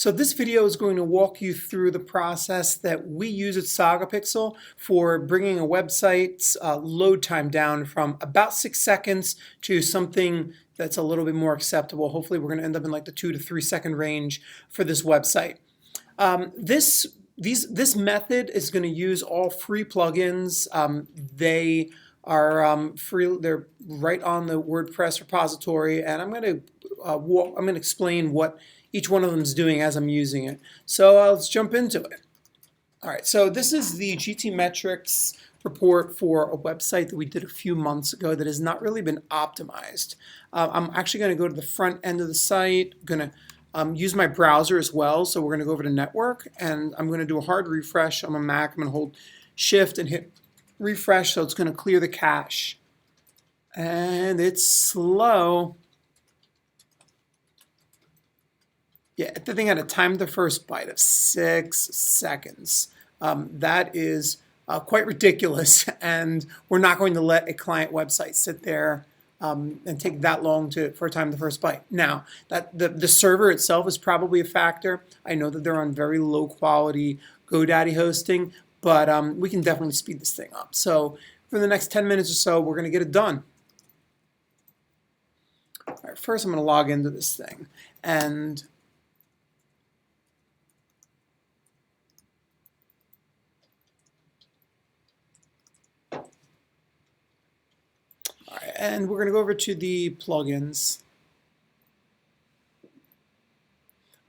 So this video is going to walk you through the process that we use at SagaPixel for bringing a website's load time down from about 6 seconds to something that's a little bit more acceptable. Hopefully we're going to end up in like the 2 to 3 second range for this website. This method is going to use all free plugins. They are free. They're right on the WordPress repository, and I'm going to explain what each one of them is doing as I'm using it. So let's jump into it. All right, so this is the GT metrics report for a website that we did a few months ago that has not really been optimized. I'm actually going to go to the front end of the site, going to use my browser as well. So we're going to go over to network, and I'm going to do a hard refresh on my Mac. I'm going to hold Shift and hit refresh, so it's going to clear the cache. And it's slow. Yeah, the thing had a time to first byte of 6 seconds. That is quite ridiculous, and we're not going to let a client website sit there and take that long for a time to first byte. Now, the server itself is probably a factor. I know that they're on very low quality GoDaddy hosting, but we can definitely speed this thing up. So for the next 10 minutes or so, we're going to get it done. All right, first I'm going to log into this thing, and we're going to go over to the plugins.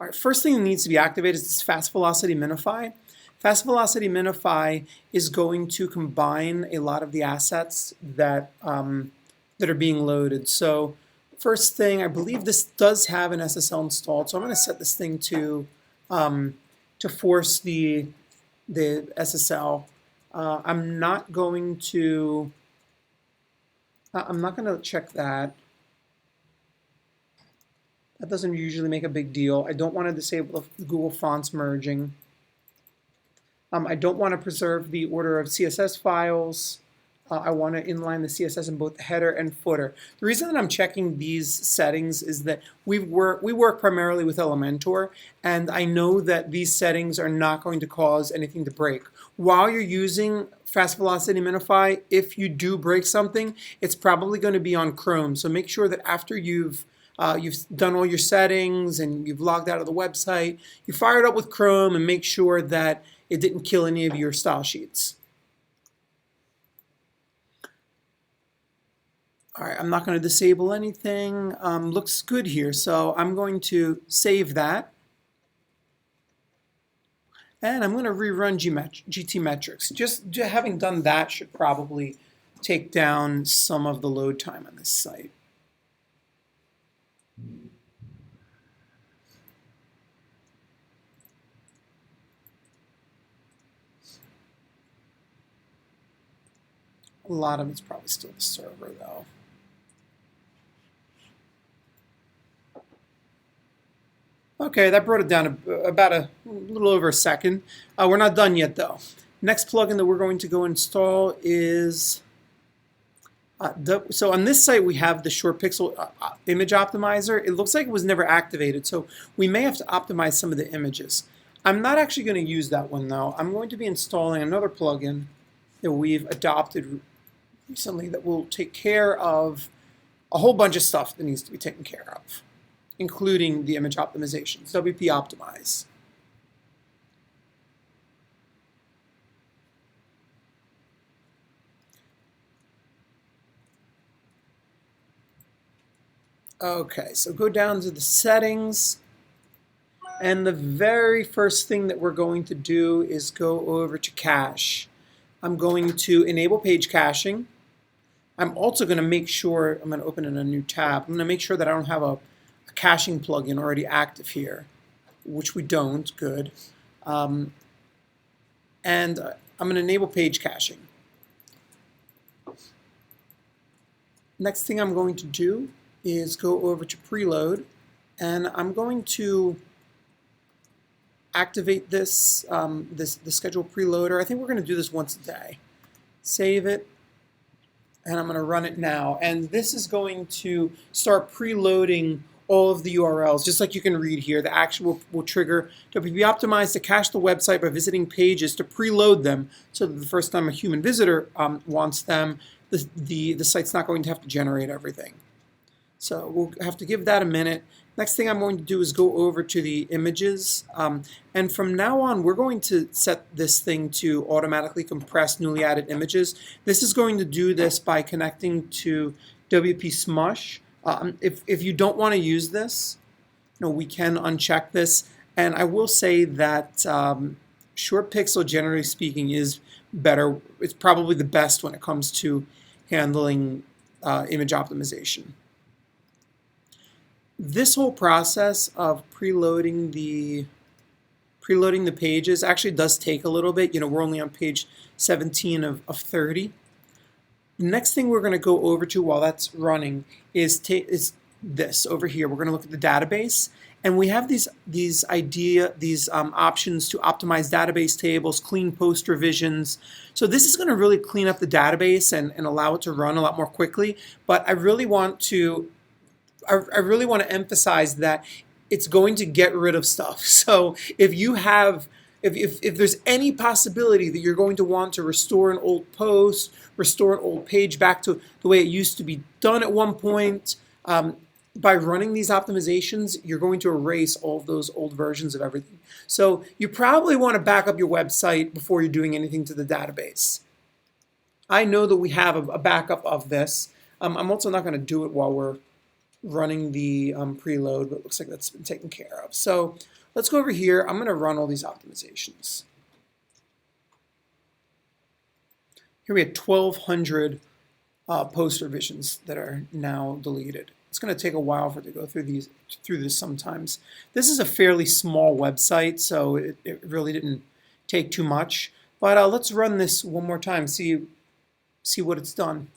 All right, first thing that needs to be activated is this Fast Velocity Minify. Fast Velocity Minify is going to combine a lot of the assets that are being loaded. So first thing, I believe this does have an SSL installed, so I'm going to set this thing to force the SSL. I'm not going to check that. That doesn't usually make a big deal. I don't want to disable the Google Fonts merging. I don't want to preserve the order of CSS files. I want to inline the CSS in both the header and footer. The reason that I'm checking these settings is that we work primarily with Elementor, and I know that these settings are not going to cause anything to break. While you're using Fast Velocity Minify, if you do break something, it's probably going to be on Chrome. So make sure that after you've done all your settings and you've logged out of the website, you fire it up with Chrome and make sure that it didn't kill any of your style sheets. All right, I'm not going to disable anything. Looks good here, so I'm going to save that. And I'm going to rerun GT metrics. Just having done that should probably take down some of the load time on this site. A lot of it's probably still the server, though. Okay, that brought it down about a little over a second. We're not done yet, though. Next plugin that we're going to go install is so on this site we have the Short Pixel image optimizer. It looks like it was never activated, so we may have to optimize some of the images. I'm not actually going to use that one, though. I'm going to be installing another plugin that we've adopted recently that will take care of a whole bunch of stuff that needs to be taken care of, including the image optimizations, WP Optimize. Okay, so go down to the settings, and the very first thing that we're going to do is go over to cache. I'm going to enable page caching. I'm also going to make sure, I'm going to open in a new tab, I'm going to make sure that I don't have a caching plugin already active here, which we don't. Good. And I'm going to enable page caching. Next thing I'm going to do is go over to preload, and I'm going to activate this the schedule preloader. I think we're going to do this once a day. Save it, and I'm going to run it now. And this is going to start preloading all of the URLs, just like you can read here. The action will trigger WP Optimize to cache the website by visiting pages to preload them, so that the first time a human visitor wants them, the site's not going to have to generate everything. So we'll have to give that a minute. Next thing I'm going to do is go over to the images. And from now on, we're going to set this thing to automatically compress newly added images. This is going to do this by connecting to WP Smush. If you don't want to use this, we can uncheck this. And I will say that Short Pixel, generally speaking, is better. It's probably the best when it comes to handling image optimization. This whole process of preloading the pages actually does take a little bit. We're only on page 17 of 30. The next thing we're going to go over to while that's running is this over here. We're going to look at the database, and we have these options to optimize database tables, clean post revisions. So this is going to really clean up the database and allow it to run a lot more quickly. But I really want to emphasize that it's going to get rid of stuff. So if there's any possibility that you're going to want to restore an old post, restore an old page back to the way it used to be done at one point, by running these optimizations, you're going to erase all of those old versions of everything. So you probably want to back up your website before you're doing anything to the database. I know that we have a backup of this. I'm also not going to do it while we're running the preload, but it looks like that's been taken care of. So let's go over here. I'm going to run all these optimizations. Here we have 1,200 post revisions that are now deleted. It's going to take a while for it to go through this sometimes. This is a fairly small website, so it really didn't take too much. But let's run this one more time, see what it's done.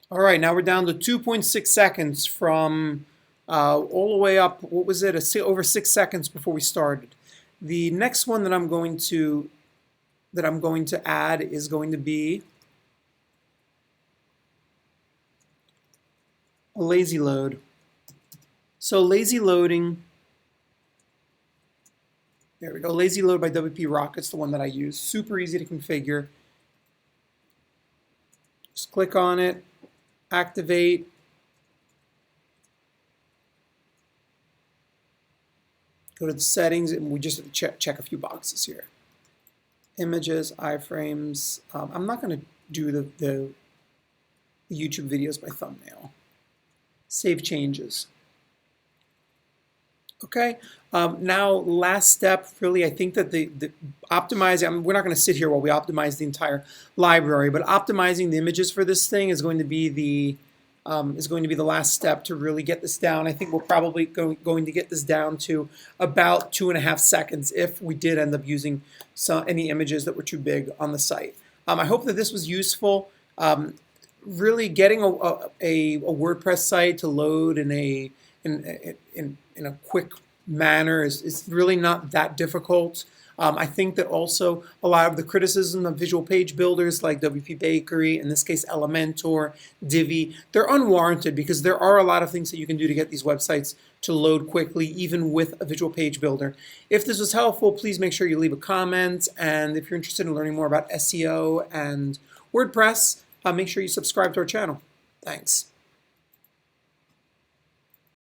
All right, now we're down to 2.6 seconds from all the way up. What was it? Over 6 seconds before we started. The next one that I'm going to add is going to be a lazy load. So lazy loading. There we go. Lazy load by WP Rocket's the one that I use. Super easy to configure. Just click on it. Activate. Go to the settings, and we just check a few boxes here. Images, iframes. I'm not going to do the YouTube videos by thumbnail. Save changes. Okay. Now, last step, really, I think that the optimizing, we're not going to sit here while we optimize the entire library, but optimizing the images for this thing is going to be the last step to really get this down. I think we're probably going to get this down to about 2.5 seconds if we did end up using any images that were too big on the site. I hope that this was useful. Really getting a WordPress site to load in a quick manner is really not that difficult. I think that also a lot of the criticism of visual page builders like WP Bakery, in this case Elementor, Divi, they're unwarranted because there are a lot of things that you can do to get these websites to load quickly, even with a visual page builder. If this was helpful, please make sure you leave a comment, and if you're interested in learning more about SEO and WordPress, make sure you subscribe to our channel. Thanks.